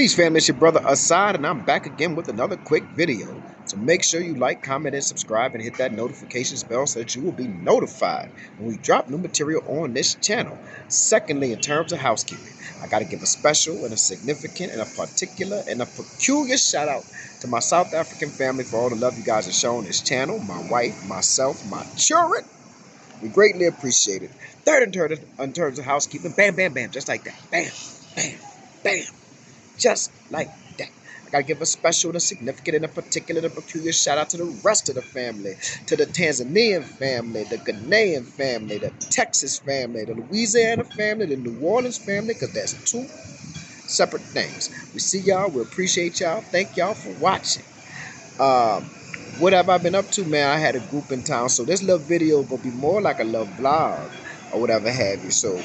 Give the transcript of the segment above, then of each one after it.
Peace, family. It's your brother Assad, and I'm back again with another quick video. So make sure you like, comment, and subscribe, and hit that notifications bell so that you will be notified when we drop new material on this channel. Secondly, in terms of housekeeping, I got to give a special and a significant and a particular and a peculiar shout out to my South African family for all the love you guys have shown this channel, my wife, myself, my children. We greatly appreciate it. Third, in terms of housekeeping, bam, bam, bam, just like that. Bam, bam, bam. Just like that. I gotta give a special and a significant and a particular and a peculiar shout out to the rest of the family, to the Tanzanian family, the Ghanaian family, the Texas family, the Louisiana family, the New Orleans family, because that's two separate things. We see y'all, we appreciate y'all, thank y'all for watching. Um, what have I been up to, man? I had a group in town, so this little video will be more like a little vlog or whatever have you. So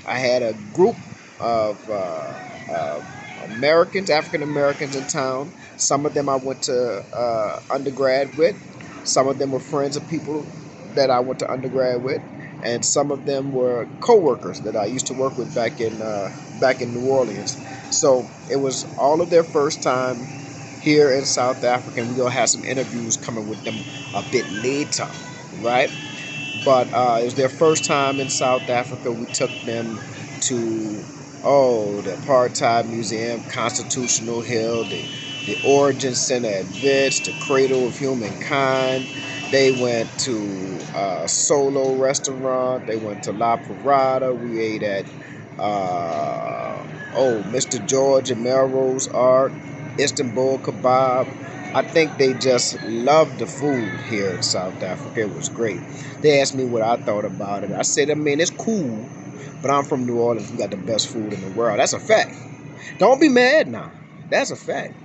I had a group of Americans, African Americans in town. Some of them I went to undergrad with. Some of them were friends of people that I went to undergrad with, and some of them were co-workers that I used to work with back in New Orleans. So it was all of their first time here in South Africa, and we're gonna have some interviews coming with them a bit later, right? But it was their first time in South Africa. We took them to the Apartheid Museum, Constitutional Hill, the Origin Center at Wits, the Cradle of Humankind. They went to Solo Restaurant. They went to La Parada. We ate at Mr. George and Melrose Art, Istanbul Kebab. I think they just loved the food here in South Africa. It was great. They asked me what I thought about it. I said, I mean, it's cool, but I'm from New Orleans. We got the best food in the world. That's a fact. Don't be mad now. That's a fact.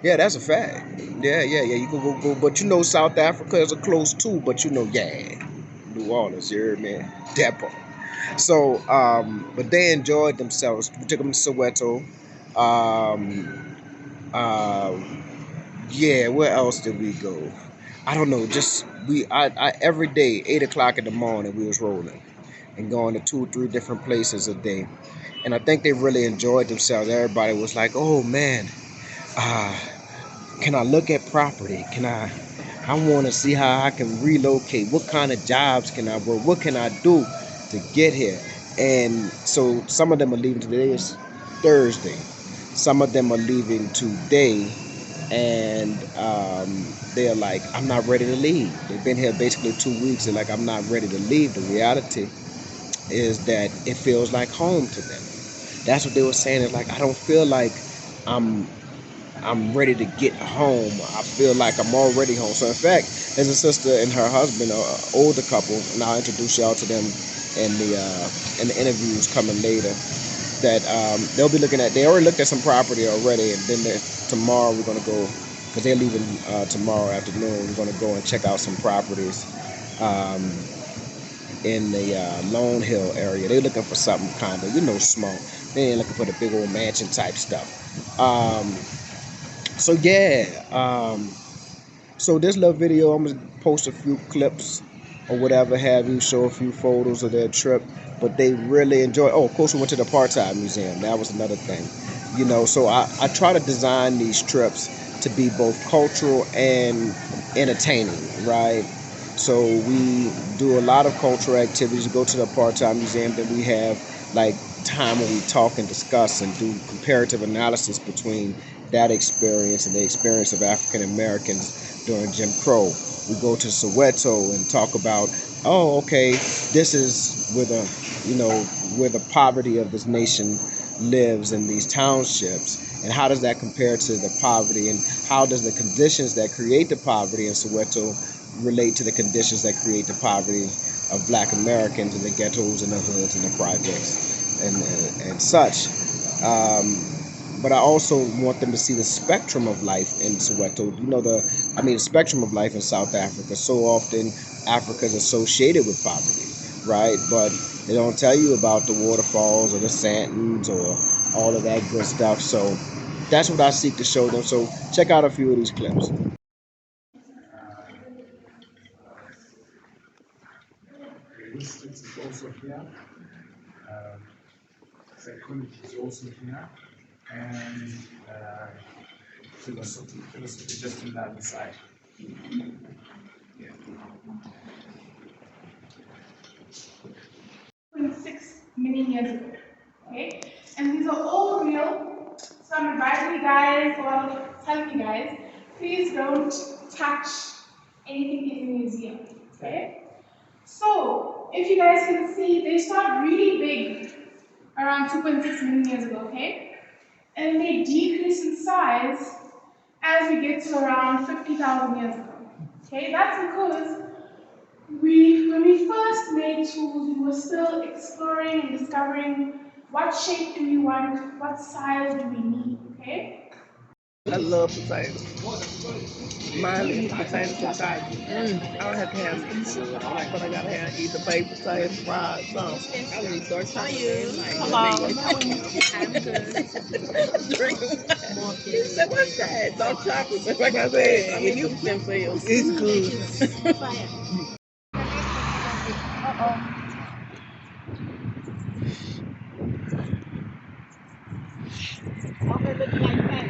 Yeah, that's a fact. Yeah. You can go, but you know, South Africa is a close too. But you know, New Orleans, you heard me? That part. So, but they enjoyed themselves. We took them to Soweto. Um, uh, yeah, where else did we go? I don't know. Just I every day, 8 o'clock in the morning, we was rolling and going to 2 or 3 different places a day, and I think they really enjoyed themselves. Everybody was like, "Oh man, uh, can I look at property? Can I? I want to see how I can relocate. What kind of jobs can I work? What can I do to get here?" And so some of them are leaving today. Is Thursday. Some of them are leaving today, and they're like, I'm not ready to leave. They've been here basically 2 weeks. They're like, I'm not ready to leave. The reality is that it feels like home to them. That's what they were saying. It's like, I don't feel like I'm I'm ready to get home. I feel like I'm already home. So in fact, there's a sister and her husband, an older couple, and I'll introduce y'all to them in the interviews coming later. That they'll be looking at. They already looked at some property already, and then tomorrow we're gonna go because they're leaving tomorrow afternoon. We're gonna go and check out some properties um, in the Lone Hill area. They're looking for something kind of small. They ain't looking for the big old mansion type stuff. So yeah, so this little video, I'm gonna post a few clips or whatever have you, show a few photos of their trip. But they really enjoy. Oh, of course, we went to the Apartheid Museum. That was another thing, So I try to design these trips to be both cultural and entertaining, right? So we do a lot of cultural activities. We go to the Apartheid Museum, then we have like time when we talk and discuss and do comparative analysis between that experience and the experience of African Americans during Jim Crow. We go to Soweto and talk about, oh, okay, this is where the poverty of this nation lives in these townships, and how does that compare to the poverty, and how does the conditions that create the poverty in Soweto relate to the conditions that create the poverty of Black Americans in the ghettos and the hoods and the projects and such. But I also want them to see the spectrum of life in Soweto. The spectrum of life in South Africa. So often Africa is associated with poverty, right? But they don't tell you about the waterfalls or the Santons or all of that good stuff. So that's what I seek to show them. So check out a few of these clips. Linguistics is also here. Psychology is also here. and philosophy. Philosophy just on the other side. Yeah. 6 million years ago. Okay? And these are all real. So I'm advising you guys, or telling you guys, please don't touch anything in the museum. Okay? So, if you guys can see, they start really big around 2.6 million years ago, okay? And they decrease in size as we get to around 50,000 years ago. Okay, that's because when we first made tools, we were still exploring and discovering what shape do we want, what size do we need, okay? I love potatoes. Mine is potatoes and chicken. I don't have to have it, but I gotta have either baked potato, fried, something. I need dark chocolate. Hello. I'm good. Drink. He said, what's that? Dark chocolate. But like I said, I mean, you can feel it's good. Okay, look like that.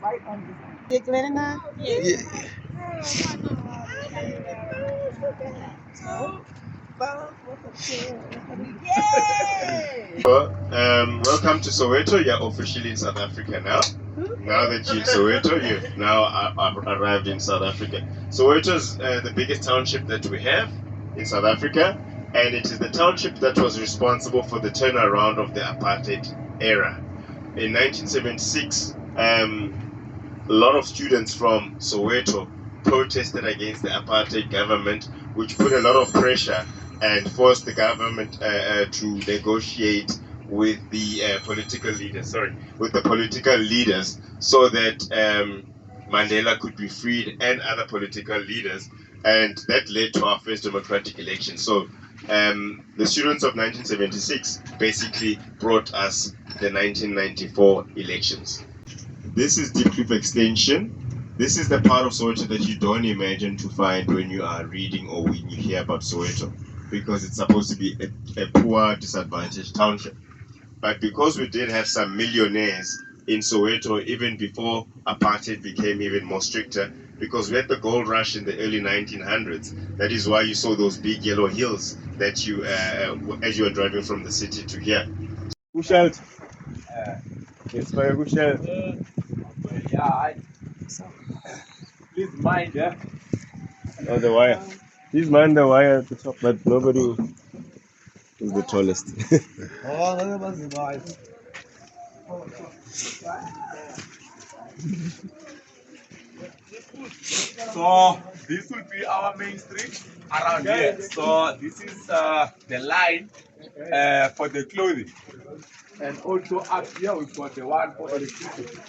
Right on the Dick Lennon now? Yeah. Welcome to Soweto. You're officially in South Africa now. Now that you're in Soweto, you've now arrived in South Africa. Soweto is the biggest township that we have in South Africa, and it is the township that was responsible for the turnaround of the apartheid era. In 1976, a lot of students from Soweto protested against the apartheid government, which put a lot of pressure and forced the government to negotiate with the political leaders. With the political leaders, so that Mandela could be freed and other political leaders, and that led to our first democratic election. So the students of 1976 basically brought us the 1994 elections. This is Deep Kloof Extension. This is the part of Soweto that you don't imagine to find when you are reading or when you hear about Soweto, because it's supposed to be a poor, disadvantaged township. But because we did have some millionaires in Soweto even before apartheid became even more stricter, because we had the gold rush in the early 1900s. That is why you saw those big yellow hills that you, as you were driving from the city to here. Kushelt. It's very Kushelt. Yeah, please mind, yeah. Oh, the wire. Please mind the wire at the top, but nobody is the tallest. So this will be our main street around here. So this is the line for the clothing. And also up here we've got the one for electricity.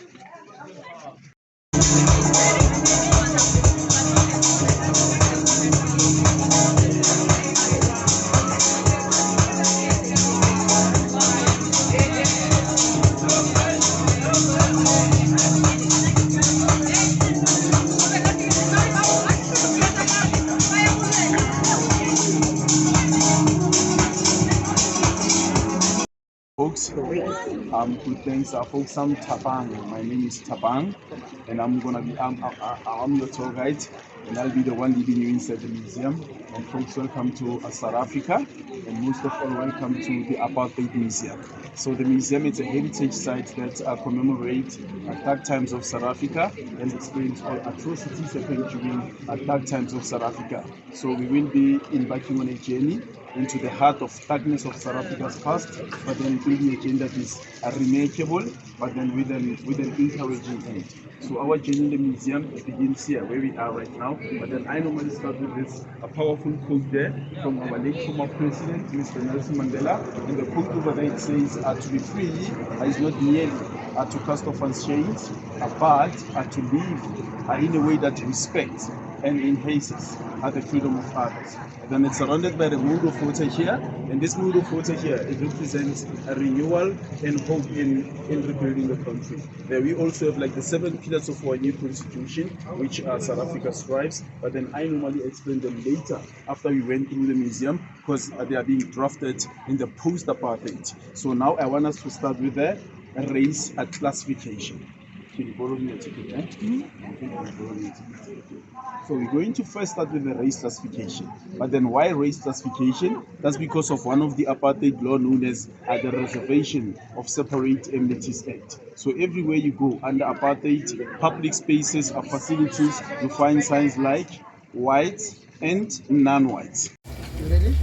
Folks, good thanks, folks. I'm Tabang. My name is Tabang, and I'm your tour guide, and I'll be the one leading you inside the museum. And folks, welcome to South Africa, and most of all, welcome to the Apartheid Museum. So the museum is a heritage site that commemorates dark times of South Africa and explains all atrocities happened during dark times of South Africa. So we will be embarking on a journey into the heart of darkness of South Africa's past, but then building a journey that is remarkable, but then with an encouraging end. So our journey in the museum begins here, where we are right now. But then I normally start with this powerful quote there from our late former president, Mr. Nelson Mandela. And the quote over there, it says, "To be free is not merely to cast off one's chains, but to live in a way that respects and in hazes are the freedom of others. And then it's surrounded by the mood of water here, and this mood of water here, it represents a renewal and hope in rebuilding the country. There we also have like the 7 pillars of our new constitution, which South Africa strives, but then I normally explain them later after we went through the museum, because they are being drafted in the post-apartheid. So now I want us to start with the race classification. Can you borrow me a ticket, eh? So we're going to first start with the race classification. But then why race classification? That's because of one of the apartheid law known as the Reservation of Separate Amenities Act. So everywhere you go under apartheid, public spaces or facilities, you find signs like whites and non-whites. You ready?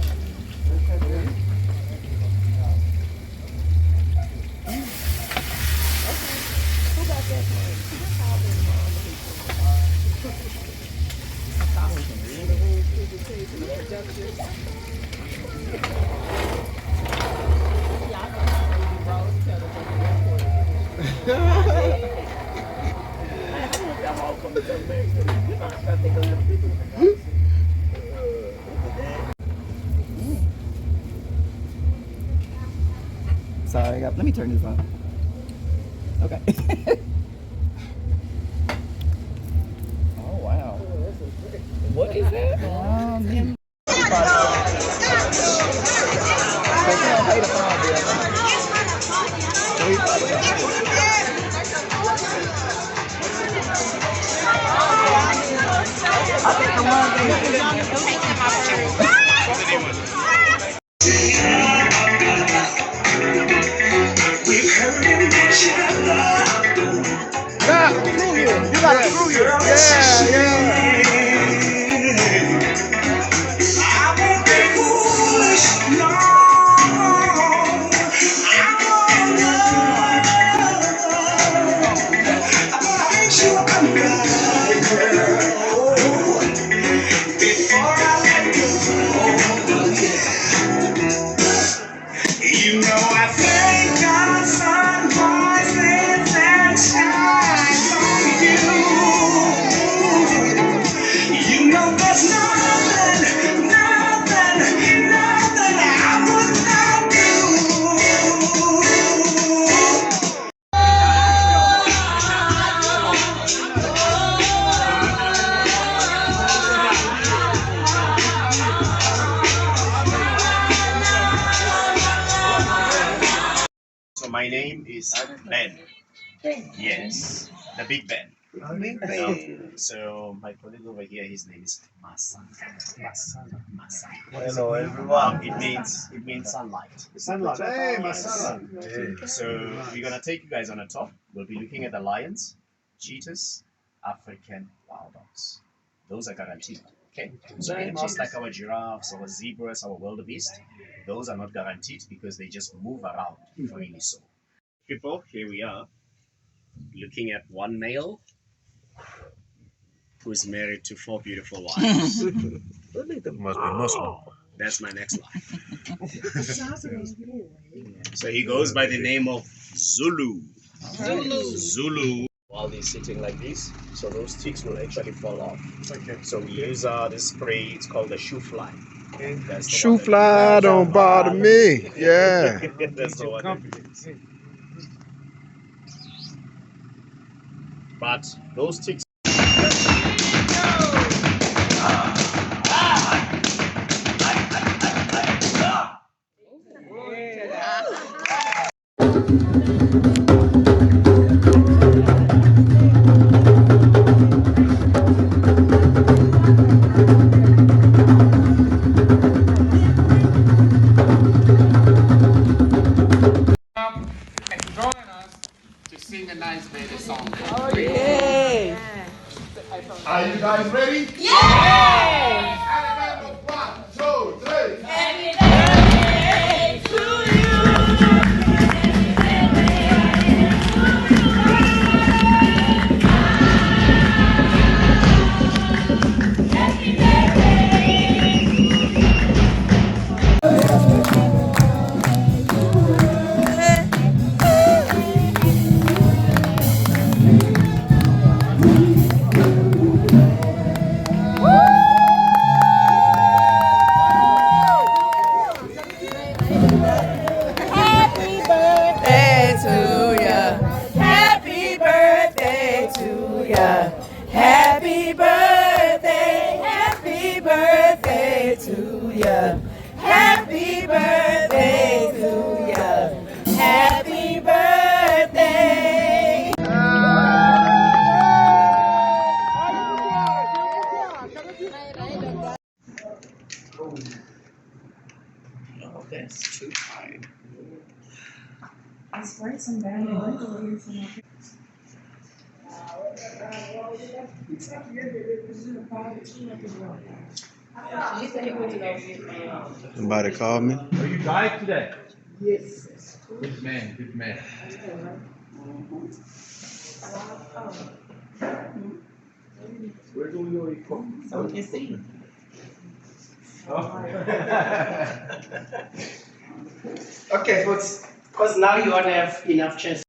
Sorry, let me turn this on. Okay. Oh wow. What is that? You gotta prove it. I won't be foolish, no. I won't make sure I'm right, girl. Before I let go, you know I thank God sun rises and shines on you. You know there's nothing I would not do. So my name is Ben. Yes, the Big Ben. So my colleague over here, his name is Masa. Hello everyone. It means sunlight. Sunlight. Hey, Masala. So we're gonna take you guys on a tour. We'll be looking at the lions, cheetahs, African wild dogs. Those are guaranteed. Okay. So animals like our giraffes, our zebras, our wildebeest, those are not guaranteed because they just move around freely. So people, here we are, looking at one male who's married to 4 beautiful wives. Must be Muslim. That's my next line. So he goes by the name of Zulu. Zulu. While he's sitting like this, so those ticks will actually fall off. Okay. So we use this spray, it's called the shoe fly. Shoe fly don't bother me. Yeah. That's the one. But those ticks. Sing a nice baby song. Oh, yeah. Are you guys ready? Yeah! One, two, three. Happy birthday to you. Happy birthday. Somebody called me. Are you diet today? Yes. Good man, good man. Where do we go from? So we can see. Okay, folks, because now you want to have enough chance.